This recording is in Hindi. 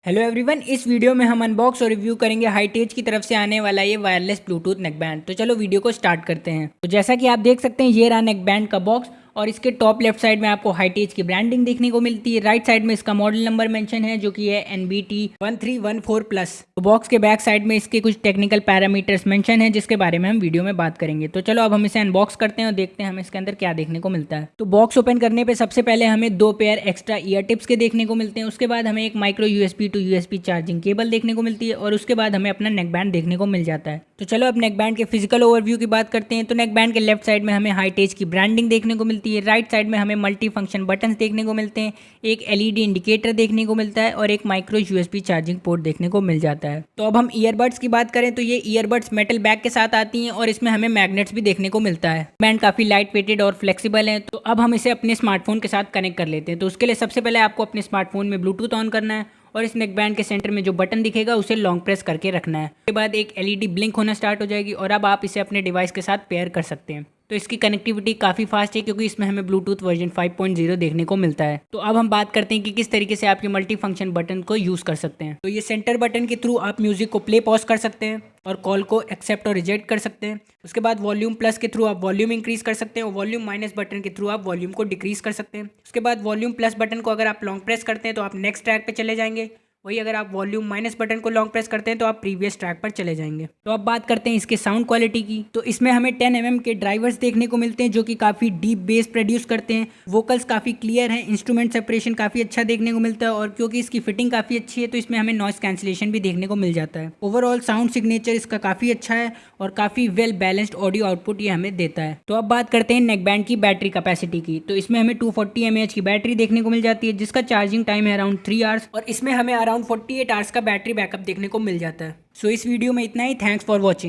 हेलो एवरीवन, इस वीडियो में हम अनबॉक्स और रिव्यू करेंगे हाईटेज की तरफ से आने वाला ये वायरलेस ब्लूटूथ नेकबैंड। तो चलो वीडियो को स्टार्ट करते हैं। तो जैसा कि आप देख सकते हैं, ये रहा नेकबैंड का बॉक्स और इसके टॉप लेफ्ट साइड में आपको हाईटेज की ब्रांडिंग देखने को मिलती है। राइट साइड में इसका मॉडल नंबर मेंशन है जो कि है NBT1314+। तो बॉक्स के बैक साइड में इसके कुछ टेक्निकल पैरामीटर्स मेंशन है जिसके बारे में हम वीडियो में बात करेंगे। तो चलो अब हम इसे अनबॉक्स करते हैं और देखते हैं हमें इसके अंदर क्या देखने को मिलता है। तो बॉक्स ओपन करने पर सबसे पहले हमें 2 पेयर एक्स्ट्रा ईयर टिप्स के देखने को मिलते हैं। उसके बाद हमें एक micro USB to USB charging cable देखने को मिलती है और उसके बाद हमें अपना नेकबैंड देखने को मिल जाता है। तो चलो अब नेकबैंड के फिजिकल ओवरव्यू की बात करते हैं। तो नेकबैंड के लेफ्ट साइड में हमें हाईटेज की ब्रांडिंग देखने को मिलती है। राइट साइड में हमें मल्टी फंक्शन बटन्स देखने को मिलते हैं, एक LED इंडिकेटर देखने को मिलता है और एक माइक्रो USB चार्जिंग पोर्ट देखने को मिल जाता है। तो अब हम ईयरबड्स की बात करें तो ये ईयरबड्स मेटल बैग के साथ आती हैं और इसमें हमें मैग्नेट्स भी देखने को मिलता है। बैंड काफी लाइट वेटेड और फ्लेक्सिबल है। तो अब हम इसे अपने स्मार्टफोन के साथ कनेक्ट कर लेते हैं। तो उसके लिए सबसे पहले आपको अपने स्मार्टफोन में ब्लूटूथ ऑन करना है और इस नेकबैंड के सेंटर में जो बटन दिखेगा उसे लॉन्ग प्रेस करके रखना है। उसके बाद एक LED ब्लिंक होना स्टार्ट हो जाएगी और अब आप इसे अपने डिवाइस के साथ पेयर कर सकते हैं। तो इसकी कनेक्टिविटी काफ़ी फास्ट है क्योंकि इसमें हमें ब्लूटूथ वर्जन 5.0 देखने को मिलता है। तो अब हम बात करते हैं कि किस तरीके से आप ये मल्टी फंक्शन बटन को यूज़ कर सकते हैं। तो ये सेंटर बटन के थ्रू आप म्यूजिक को प्ले पॉज कर सकते हैं और कॉल को एक्सेप्ट और रिजेक्ट कर सकते हैं। उसके बाद वॉल्यूम प्लस के थ्रू आप वॉल्यूम इंक्रीज कर सकते हैं और वॉल्यूम माइनस बटन के थ्रू आप वॉल्यूम को डिक्रीज कर सकते हैं। उसके बाद वॉल्यूम प्लस बटन को अगर आप लॉन्ग प्रेस करते हैं तो आप नेक्स्ट ट्रैक पे चले जाएंगे। वही अगर आप वॉल्यूम माइनस बटन को लॉन्ग प्रेस करते हैं तो आप प्रीवियस ट्रैक पर चले जाएंगे। तो अब बात करते हैं इसके साउंड क्वालिटी की। तो इसमें हमें 10 mm के ड्राइवर्स देखने को मिलते हैं जो कि काफ़ी डीप बेस प्रोड्यूस करते हैं। वोकल्स काफ़ी क्लियर हैं, इंस्ट्रूमेंट सेपरेशन काफ़ी अच्छा देखने को मिलता है और क्योंकि इसकी फिटिंग काफ़ी अच्छी है तो इसमें हमें नॉइस कैंसिलेशन भी देखने को मिल जाता है। ओवरऑल साउंड सिग्नेचर इसका काफ़ी अच्छा है और काफ़ी वेल बैलेंस्ड ऑडियो आउटपुट ये हमें देता है। तो अब बात करते हैं नेकबैंड की बैटरी कैपेसिटी की। तो इसमें हमें 240 mAh की बैटरी देखने को मिल जाती है जिसका चार्जिंग टाइम है अराउंड 3 आवर्स और इसमें हमें अराउंड 48 आवर्स का बैटरी बैकअप देखने को मिल जाता है। सो इस वीडियो में इतना ही। Thanks for watching.